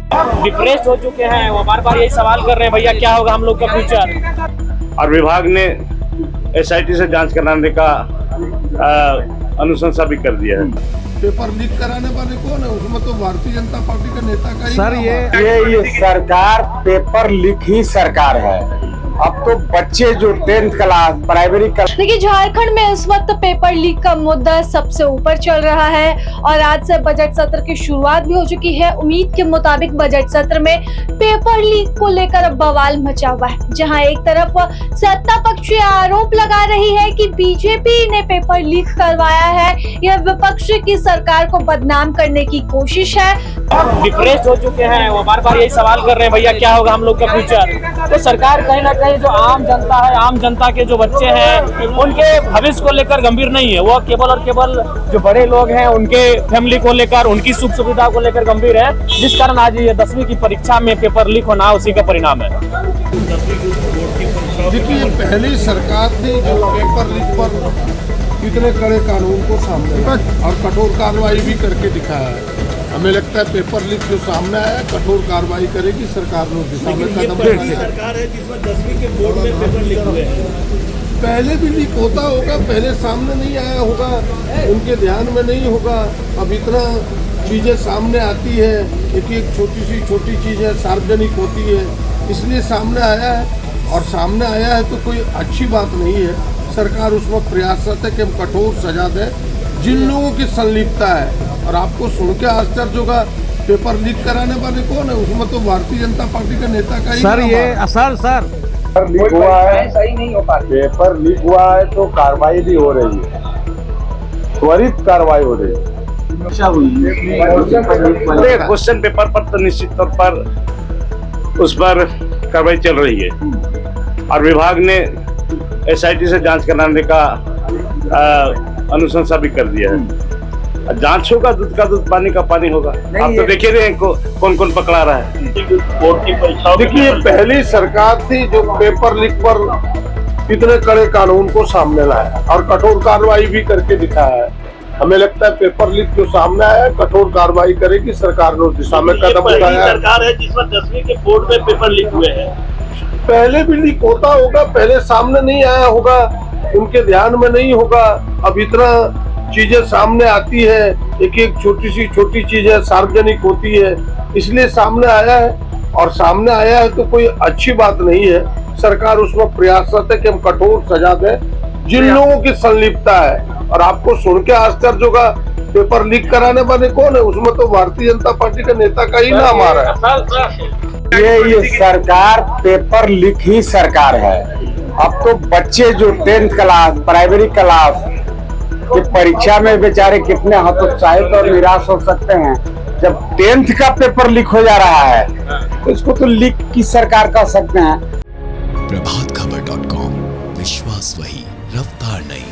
Depressed हो चुके हैं, वो बार बार यही सवाल कर रहे हैं, भैया क्या होगा हम लोग का फ्यूचर। और विभाग ने एसआईटी से जांच कराने का अनुशंसा भी कर दिया है। पेपर लीक कराने वाले कौन है? उसमें तो भारतीय जनता पार्टी का नेता का ही सर नाम ये है। सरकार पेपर लीक ही सरकार है। अब तो बच्चे जो 10th क्लास प्राइमरी क्लास। देखिए, झारखंड में इस वक्त पेपर लीक का मुद्दा सबसे ऊपर चल रहा है और आज से बजट सत्र की शुरुआत भी हो चुकी है। उम्मीद के मुताबिक बजट सत्र में पेपर लीक को लेकर अब बवाल मचा हुआ है, जहां एक तरफ सत्ता पक्ष आरोप लगा रही है कि बीजेपी ने पेपर लीक करवाया है, यह विपक्ष की सरकार को बदनाम करने की कोशिश है। डिप्रेस्ड हो चुके हैं, वो बार बार यही सवाल कर रहे हैं, भैया क्या होगा हम लोग का फ्यूचर। तो सरकार कहीं ना कहीं जो आम जनता है, आम जनता के जो बच्चे हैं, उनके भविष्य को लेकर गंभीर नहीं है। वो केवल और केवल जो बड़े लोग हैं उनके फैमिली को लेकर, उनकी सुख सुविधा को लेकर गंभीर है, जिस कारण आज ये 10वीं की परीक्षा में पेपर लीक होना उसी का परिणाम है। देखिए, पहली सरकार थी जो पेपर लीक पर इतने कड़े कानून को सामने और कठोर कार्रवाई भी करके दिखाया है। हमें लगता है पेपर लीक जो सामने आया, कठोर कार्रवाई करेगी सरकार। लोग दिशा में कदम उठाएगी। सरकार है जिसमें 10वीं के बोर्ड में पेपर लीक हुए हैं। पहले भी लीक होता होगा, पहले सामने नहीं आया होगा, उनके ध्यान में नहीं होगा। अब इतना चीज़ें सामने आती है, एक छोटी चीज़ें सार्वजनिक होती है, इसलिए सामने आया है। और सामने आया है तो कोई अच्छी बात नहीं है। सरकार उसमें प्रयासरत है कि हम कठोर सजा दें जिन लोगों की संलिप्तता है। और आपको सुन के आश्चर्य होगा, पेपर लीक कराने वाले कौन है? उसमें तो भारतीय जनता पार्टी का नेता का ही सर नाम ये है। सर पेपर लीक हुआ है, सही नहीं हो पा रही। पेपर लीक हुआ है तो कार्रवाई भी हो रही है, त्वरित कार्रवाई हो रही है। क्वेश्चन पेपर पर तो निश्चित तौर पर उस पर कार्रवाई चल रही है और विभाग ने एसआईटी से जांच कराने का अनुशंसा भी कर दिया है। जांच होगा, दूध का दूध, पानी का पानी होगा। आप तो देखे रहे हैं कौन कौन पकड़ा रहा है। बोर्ड की परीक्षा देखिए, पहली सरकार थी जो पेपर लीक पर इतने कड़े कानून को सामने लाया और कठोर कार्रवाई भी करके दिखाया है। हमें लगता है पेपर लीक जो सामने आया, कठोर कार्रवाई करेगी सरकार। ने दिशा में कदम उठाया है। सरकार है जिसमें 10वीं के बोर्ड में पेपर लीक हुए हैं। पहले भी लीक होता होगा, पहले सामने नहीं आया होगा, उनके ध्यान में नहीं होगा। अब इतना चीजें सामने आती है, एक छोटी चीजें सार्वजनिक होती है, इसलिए सामने आया है। और सामने आया है तो कोई अच्छी बात नहीं है। सरकार उसमें प्रयासरत है कि हम कठोर सजा दें जिन लोगों की संलिप्तता है। और आपको सुन के आश्चर्य होगा, पेपर लीक कराने वाले कौन है? उसमें तो भारतीय जनता पार्टी का नेता का ही नाम आ रहा है। ये सरकार पेपर लीक ही सरकार है। अब तो बच्चे जो 10th क्लास प्राइमरी क्लास की परीक्षा में बेचारे कितने हतोत्साहित और निराश हो सकते हैं जब 10th का पेपर लीक हो जा रहा है, तो इसको तो लीक की सरकार कह सकते हैं। प्रभातखबर.com, विश्वास वही, रफ्तार नहीं।